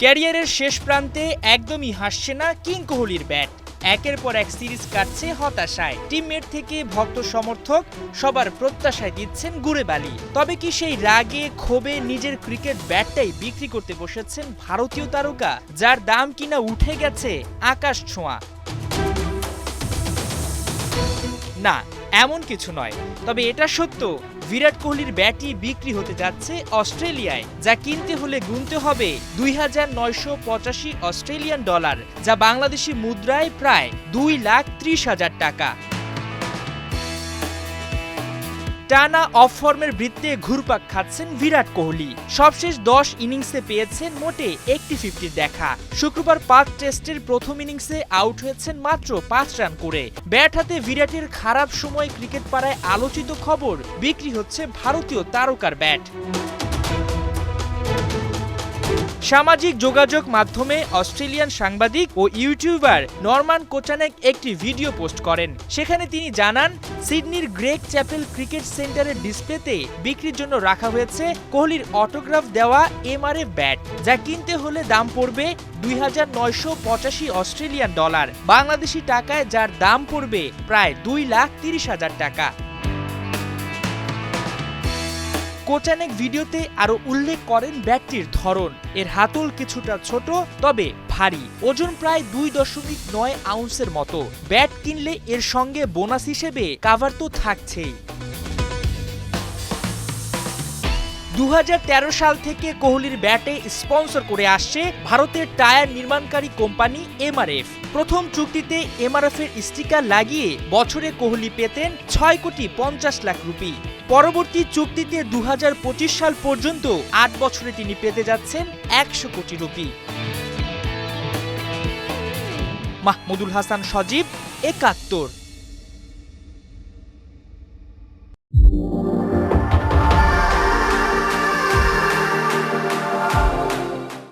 ক্যারিয়ারের শেষ প্রান্তে একদমই হাসছে না কিং কোহলির ব্যাট। একের পর এক সিরিজ কাটছে হতাশায়। টিমমেট থেকে ভক্ত সমর্থক সবার প্রত্যাশায় দিচ্ছেন গুড়ে বালি। তবে কি সেই রাগে ক্ষোভে নিজের ক্রিকেট ব্যাটটাই বিক্রি করতে বসেছেন ভারতীয় তারকা, যার দাম কিনা উঠে গেছে আকাশ ছোঁয়া? না, এমন কিছু নয়। তবে এটা সত্য, বিরাট কোহলির ব্যাটই বিক্রি হতে যাচ্ছে অস্ট্রেলিয়ায়, যা কিনতে হলে গুনতে হবে ২,৯৮৫ অস্ট্রেলিয়ান ডলার, যা বাংলাদেশি মুদ্রায় প্রায় ২,৩০,০০০ টাকা। টানা অফ ফর্মের বৃত্তে ঘুরপাক খাচ্ছেন বিরাট কোহলি। সবশেষ ১০ ইনিংসে পেয়েছেন মোটে একটি 50 দেখা। শুক্রবার ৫ টেস্টের প্রথম ইনিংসে আউট হয়েছেন মাত্র ৫ রান করে। ব্যাট হাতে বিরাটের খারাপ সময় ক্রিকেট পাড়ায় আলোচিত খবর, বিক্রি হচ্ছে ভারতীয় তারকার ব্যাট। সামাজিক যোগাযোগ মাধ্যমে অস্ট্রেলিয়ান সাংবাদিক ও ইউটিউবার নরমান কোচানেক একটি ভিডিও পোস্ট করেন। সেখানে তিনি জানান, সিডনির গ্রেগ চ্যাপেল ক্রিকেট সেন্টারের ডিসপ্লেতে বিক্রির জন্য রাখা হয়েছে কোহলির অটোগ্রাফ দেওয়া এমআরএফ ব্যাট, যা কিনতে হলে দাম পড়বে ২,৯৮৫ অস্ট্রেলিয়ান ডলার, বাংলাদেশি টাকায় যার দাম পড়বে প্রায় ২,৩০,০০০ টাকা। কোচানেক ভিডিওতে আরো উল্লেখ করেন ব্যাটটির ধরন। এর হাতল কিছুটা ছোট, তবে ভারী, ওজন প্রায় ২.৯ আউন্সের মতো। ব্যাট কিনলে এর সঙ্গে বোনাস হিসেবে কাভার তো থাকছেই। ২০১৩ সাল থেকে কোহলির ব্যাটে স্পন্সর করে আসছে ভারতের টায়ার নির্মাণকারী কোম্পানি এমআরএফ। প্রথম চুক্তিতে এমআরএফের স্টিকার লাগিয়ে বছরে কোহলি পেতেন ৬,৫০,০০,০০০ রুপি। পরবর্তী চুক্তিতে ২০২৫ সাল পর্যন্ত ৮ বছরে তিনি পেতে যাচ্ছেন ১০০ কোটি রুপি। মাহমুদুল হাসান সজীব, একাত্তর।